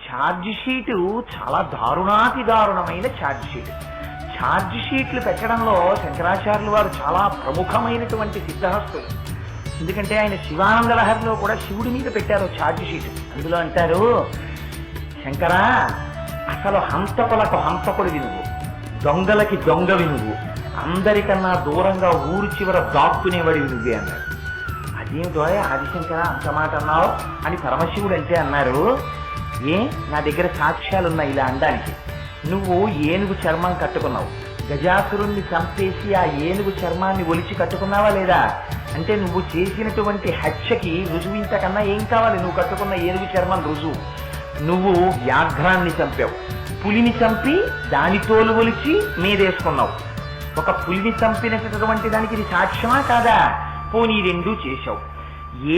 Charge sheet చాలా దారుణాతి దారుణమైన charge sheet. Charge షీట్లు పెట్టడంలో శంకరాచార్యులు వారు చాలా ప్రముఖమైనటువంటి సిద్ధహస్తులు. ఎందుకంటే ఆయన శివానంద లహరిలో కూడా శివుడి మీద పెట్టారు ఛార్జ్ షీట్. అందులో అంటారు, శంకరా అసలు హంతకులకు హంతకుడివి నువ్వు, దొంగలకి దొంగవి నువ్వు, అందరికన్నా దూరంగా ఊరు చివర దాక్కునేవాడివి నువ్వే అన్నారు. అదేమిటో ఆదిశంకర అంత మాట అన్నావు అని పరమశివుడు అంటే అన్నారు, నా దగ్గర సాక్ష్యాలున్నాయి ఇలా అనడానికి. నువ్వు ఏనుగు చర్మం కట్టుకున్నావు, గజాసురుణ్ణి చంపేసి ఆ ఏనుగు చర్మాన్ని ఒలిచి కట్టుకున్నావా లేదా అంటే నువ్వు చేసినటువంటి హత్యకి రుజువు ఇంతకన్నా ఏం కావాలి? నువ్వు కట్టుకున్న ఏనుగు చర్మం రుజువు. నువ్వు వ్యాఘ్రాన్ని చంపావు, పులిని చంపి దాని తోలు ఒలిచి మీదేసుకున్నావు. ఒక పులిని చంపినటువంటి దానికి ఇది సాక్ష్యమా కాదా? పోనీ రెండూ చేశావు.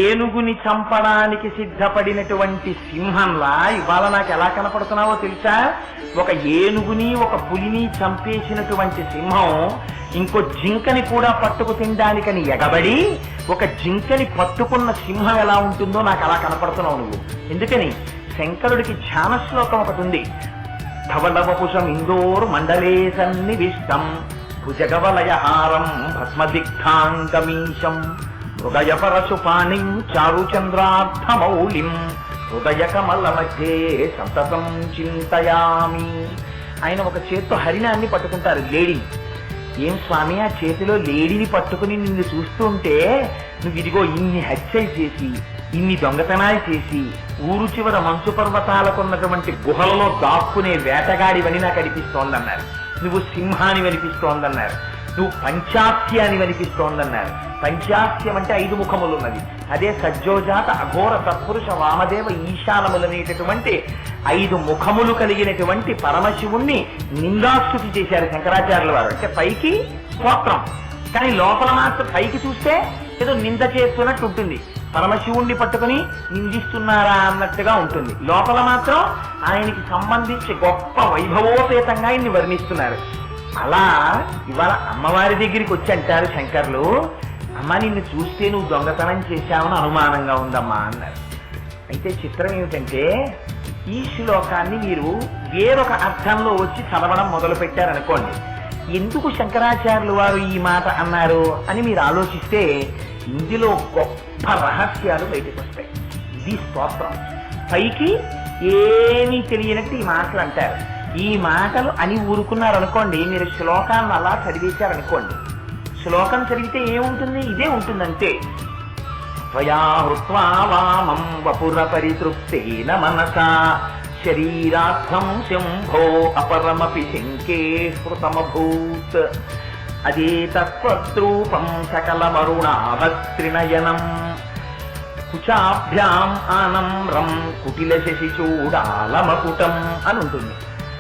ఏనుగుని చంపడానికి సిద్ధపడినటువంటి సింహంలా ఇవాళ నాకు ఎలా కనపడుతున్నావో తెలుసా? ఒక ఏనుగుని ఒక పులిని చంపేసినటువంటి సింహం ఇంకో జింకని కూడా పట్టుకు తినడానికని ఎగబడి ఒక జింకని పట్టుకున్న సింహం ఎలా ఉంటుందో నాకు అలా కనపడుతున్నావు నువ్వు. ఎందుకని? శంకరుడికి ధ్యాన శ్లోకం ఒకటి ఉంది. ధవళవపుషం ఇందోర్ మండలే సన్నివిష్టం భుజగవలయహారం భస్మదిగ్ధాంగమీశం హృదయ పరశుపాణిం చారుచంద్రార్థమౌళిం హృదయ కమల మధ్యే సంతతం చింతయామి. ఆయన ఒక చేత్తో హరిణాన్ని పట్టుకుంటారు, లేడీ. ఏం స్వామి, ఆ చేతిలో లేడీని పట్టుకుని నిన్ను చూస్తుంటే నువ్వు ఇదిగో ఇన్ని హత్యలు చేసి ఇన్ని దొంగతనాలు చేసి ఊరు చివర మంచు పర్వతాలకున్నటువంటి గుహలలో దాక్కునే వేటగాడివని నాకు అనిపిస్తోందన్నారు. నువ్వు సింహాన్ని అనిపిస్తోందన్నారు. నువ్వు పంచాస్యాన్ని అనిపిస్తోందన్నారు. పంచాస్యం అంటే 5 ముఖములు ఉన్నది. అదే సజ్జోజాత అఘోర సత్పురుష వామదేవ ఈశానములనేటటువంటి 5 ముఖములు కలిగినటువంటి పరమశివుణ్ణి నిందాస్తుతి చేశారు శంకరాచార్యుల వారు. అంటే పైకి స్తోత్రం, కానీ లోపల మాత్రం పైకి చూస్తే ఏదో నింద చేస్తున్నట్టు ఉంటుంది. పరమశివుణ్ణి పట్టుకుని నిందిస్తున్నారా అన్నట్టుగా ఉంటుంది. లోపల మాత్రం ఆయనకి సంబంధించి గొప్ప వైభవోపేతంగా ఆయన్ని వర్ణిస్తున్నారు. అలా ఇవాళ అమ్మవారి దగ్గరికి వచ్చి అంటారు శంకర్లు, అమ్మ నిన్ను చూస్తే నువ్వు దొంగతనం చేశావని అనుమానంగా ఉందమ్మా అన్నారు. అయితే చిత్రం ఏమిటంటే ఈ శ్లోకాన్ని మీరు వేరొక అర్థంలో వచ్చి చదవడం మొదలు పెట్టారనుకోండి, ఎందుకు శంకరాచార్యులు వారు ఈ మాట అన్నారు అని మీరు ఆలోచిస్తే ఇందులో గొప్ప రహస్యాలు బయటకు వస్తాయి. ఇది స్తోత్రం. పైకి ఏమీ తెలియనట్టు ఈ మాటలు అంటారు. ఈ మాటలు అని ఊరుకున్నారనుకోండి, మీరు శ్లోకాన్ని అలా చదివేశారనుకోండి, శ్లోకం చదివితే ఏముంటుంది? ఇదే ఉంటుందంటే త్వయా హృత్వా వామం వపుర పరితృప్తేన మనసా శరీరార్థం శంభో అపరమపి శంకే స్మృతమభూత్ అదే తత్వద్రూపం సకలమరుణావస్త్రినయనం కుచాభ్యాం ఆనమ్రం కుటిల శశిచూడాలమకుటం అని ఉంటుంది.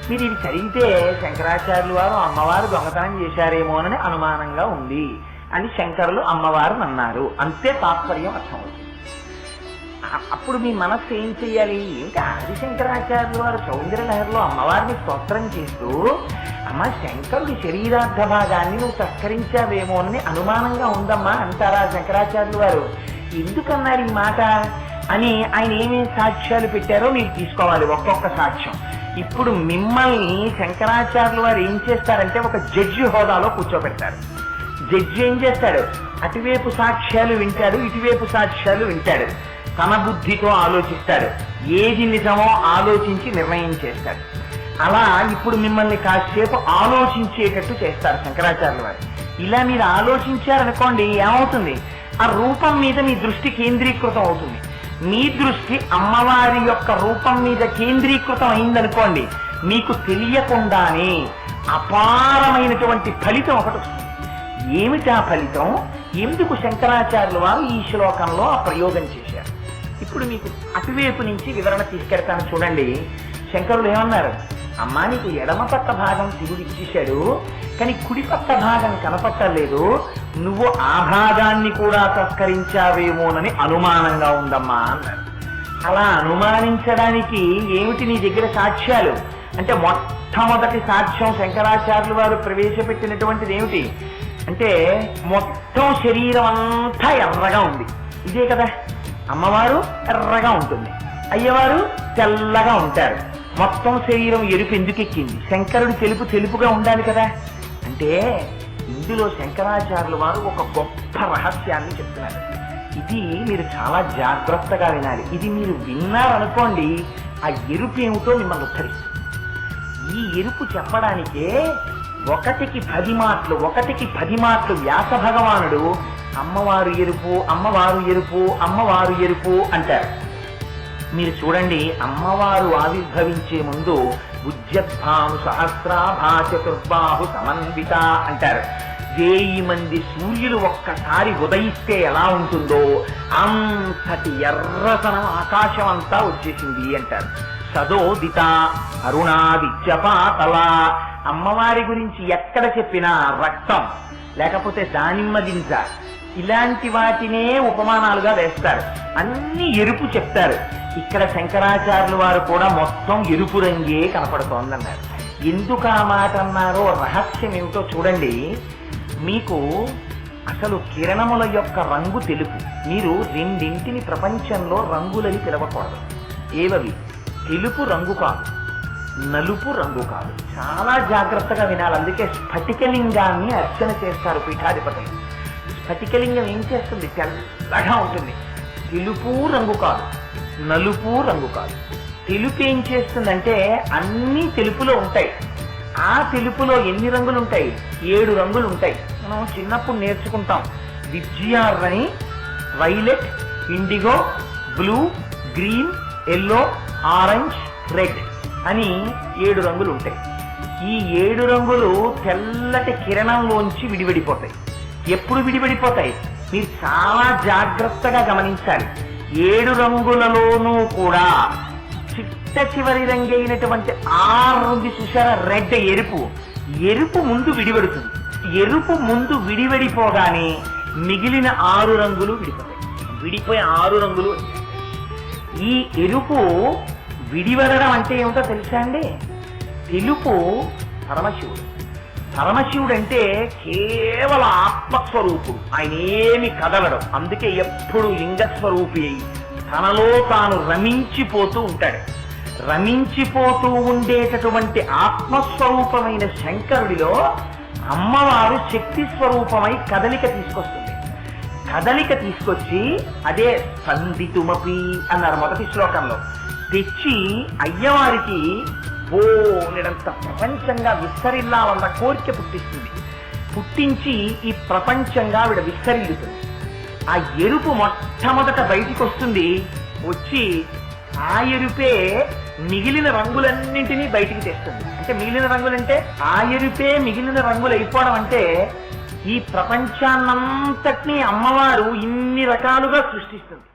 మీరు ఇవి చదివితే శంకరాచార్యులు వారు అమ్మవారు దొంగతనం చేశారేమోనని అనుమానంగా ఉంది అని శంకరులు అమ్మవారు అన్నారు. అంతే తాత్పర్యం అర్థమవుతుంది. అప్పుడు మీ మనస్సు ఏం చెయ్యాలి? ఇంకా ఆదిశంకరాచార్యులు వారు సౌందర్యలహరిలో అమ్మవారిని స్తోత్రం చేస్తూ, అమ్మ శంకరుడి శరీరార్థ భాగాన్ని నువ్వు తస్కరించావేమో అని అనుమానంగా ఉందమ్మా అంటారా శంకరాచార్యులు వారు? ఎందుకన్నారు ఈ మాట అని ఆయన ఏమేమి సాక్ష్యాలు పెట్టారో మీరు తీసుకోవాలి, ఒక్కొక్క సాక్ష్యం. ఇప్పుడు మిమ్మల్ని శంకరాచార్యులు వారు ఏం చేస్తారంటే ఒక జడ్జి హోదాలో కూర్చోబెడతారు. జడ్జి ఏం చేస్తాడు? అటువైపు సాక్ష్యాలు వింటాడు, ఇటువైపు సాక్ష్యాలు వింటాడు. తన బుద్ధితో ఆలోచిస్తాడు, ఏది నిజమో ఆలోచించి నిర్ణయం చేస్తాడు. అలా ఇప్పుడు మిమ్మల్ని కాసేపు ఆలోచించేటట్టు చేస్తారు శంకరాచార్యుల వారు. ఇలా మీరు ఆలోచించారనుకోండి, ఏమవుతుంది? ఆ రూపం మీద మీ దృష్టి కేంద్రీకృతం అవుతుంది. మీ దృష్టి అమ్మవారి యొక్క రూపం మీద కేంద్రీకృతం అయిందనుకోండి, మీకు తెలియకుండానే అపారమైనటువంటి ఫలితం ఒకటి వస్తుంది. ఏమిటి ఆ ఫలితం? ఎందుకు శంకరాచార్యుల వారు ఈ శ్లోకంలో ఆ ప్రయోగం చేశారు? ఇప్పుడు మీకు అటువైపు నుంచి వివరణ తీసుకెడతాను చూడండి. శంకరులు ఏమన్నారు? అమ్మా నీకు ఎడమ పక్క భాగం శివుడు ఇచ్చేశాడు, కానీ కుడి పక్క భాగం కనపట్టలేదు, నువ్వు ఆ భాగాన్ని కూడా తస్కరించావేమోనని అనుమానంగా ఉందమ్మా అన్నారు. అలా అనుమానించడానికి ఏమిటి నీ దగ్గర సాక్ష్యాలు అంటే, మొట్టమొదటి సాక్ష్యం శంకరాచార్యులు వారు ప్రవేశపెట్టినటువంటిది ఏమిటి అంటే, మొత్తం శరీరం అంతా ఎర్రగా ఉంది. ఇదే కదా, అమ్మవారు ఎర్రగా ఉంటుంది. అయ్యవారు తెల్లగా ఉంటారు. మొత్తం శరీరం ఎరుపు ఎందుకు ఎక్కింది? శంకరుడు తెలుపుగా ఉండాలి కదా. అంటే ఇందులో శంకరాచార్యుల వారు ఒక గొప్ప రహస్యాన్ని చెప్తున్నారు. ఇది మీరు చాలా జాగ్రత్తగా వినాలి. ఇది మీరు విన్నారనుకోండి, ఆ ఎరుపు ఏమిటో మిమ్మల్ని ఉత్తరిస్తుంది. ఈ ఎరుపు చెప్పడానికే ఒకటికి 10 మాటలు వ్యాస భగవానుడు అమ్మవారు ఎరుపు, అమ్మవారు ఎరుపు, అమ్మవారు ఎరుపు అంటారు. మీరు చూడండి, అమ్మవారు ఆవిర్భవించే ముందు ఉజ్జద్భాను సహస్రాభా చతుర్బాహు సమన్విత అంటారు. 1000 మంది సూర్యులు ఒక్కసారి ఉదయిస్తే ఎలా ఉంటుందో అంతటి ఎర్రతనం ఆకాశం అంతా వచ్చేసింది అంటారు. సదోదిత అరుణాదిత్యపాతల. అమ్మవారి గురించి ఎక్కడ చెప్పినా రక్తం, లేకపోతే దానిమ్మ గింజ, ఇలాంటి వాటినే ఉపమానాలుగా వేస్తారు. అన్ని ఎరుపు చెప్తారు. ఇక్కడ శంకరాచార్యుల వారు కూడా మొత్తం ఎరుపు రంగే కనపడుతోందన్నారు. ఎందుకు ఆ మాట అన్నారో రహస్యం ఏమిటో చూడండి. మీకు అసలు కిరణముల యొక్క రంగు తెలుపు. మీరు రెండింటిని ప్రపంచంలో రంగులని పిలవకూడదు. ఏవవి? తెలుపు రంగు కాదు, నలుపు రంగు కాదు. చాలా జాగ్రత్తగా వినాలి. అందుకే స్ఫటికలింగాన్ని అర్చన చేస్తారు పీఠాధిపతులు. స్ఫటికలింగం ఏం చేస్తుంది? తెల్లగా ఉంటుంది. తెలుపు రంగు కాదు, నలుపు రంగు కాదు. తెలుపు ఏం చేస్తుందంటే అన్ని తెలుపులో ఉంటాయి. ఆ తెలుపులో ఎన్ని రంగులు ఉంటాయి? 7 రంగులు ఉంటాయి. మనం చిన్నప్పుడు నేర్చుకుంటాం. విబ్జిఆర్ అని, violet, IndiGo, blue, green, yellow, orange, red అని 7 రంగులు ఉంటాయి. ఈ 7 రంగులు తెల్లటి కిరణంలోంచి విడివిడిపోతాయి. ఎప్పుడు విడివిడిపోతాయి? మీరు చాలా జాగ్రత్తగా గమనించాలి. 7 రంగులలోనూ కూడా చిట్ట చివరి రంగు అయినటువంటి 6 ఉంది చూసారా, రెడ్, ఎరుపు ముందు విడివడుతుంది. ఎరుపు ముందు విడివడిపోగానే మిగిలిన 6 రంగులు విడిపోతాయి. విడిపోయి 6 రంగులు. ఈ ఎరుపు విడివడడం అంటే ఏమిటో తెలుసా అండి? తెలుపు పరమశివుడు. పరమశివుడు అంటే కేవల ఆత్మస్వరూపుడు. ఆయన ఏమి కదలడం. అందుకే ఎప్పుడు లింగస్వరూపి అయి తనలో తాను రమించిపోతూ ఉంటాడు. రమించిపోతూ ఉండేటటువంటి ఆత్మస్వరూపమైన శంకరుడిలో అమ్మవారు శక్తి స్వరూపమై కదలిక తీసుకొస్తుంది. కదలిక తీసుకొచ్చి అదే స్పందితుమపి అన్నారు మొదటి శ్లోకంలో. తెచ్చి అయ్యవారికి బోలెడంత ప్రపంచంగా విస్తరిల్లాలన్న కోరిక పుట్టిస్తుంది. పుట్టించి ఈ ప్రపంచంగా ఆవిడ విస్తరిల్లుతుంది. ఆ ఎరుపు మొట్టమొదట బయటికి వస్తుంది. వచ్చి ఆ ఎరుపే మిగిలిన రంగులన్నింటినీ బయటికి తెస్తుంది. అంటే మిగిలిన రంగులంటే ఆ ఎరుపే మిగిలిన రంగులు అయిపోవడం అంటే ఈ ప్రపంచాన్నంతటినీ అమ్మవారు ఇన్ని రకాలుగా సృష్టిస్తుంది.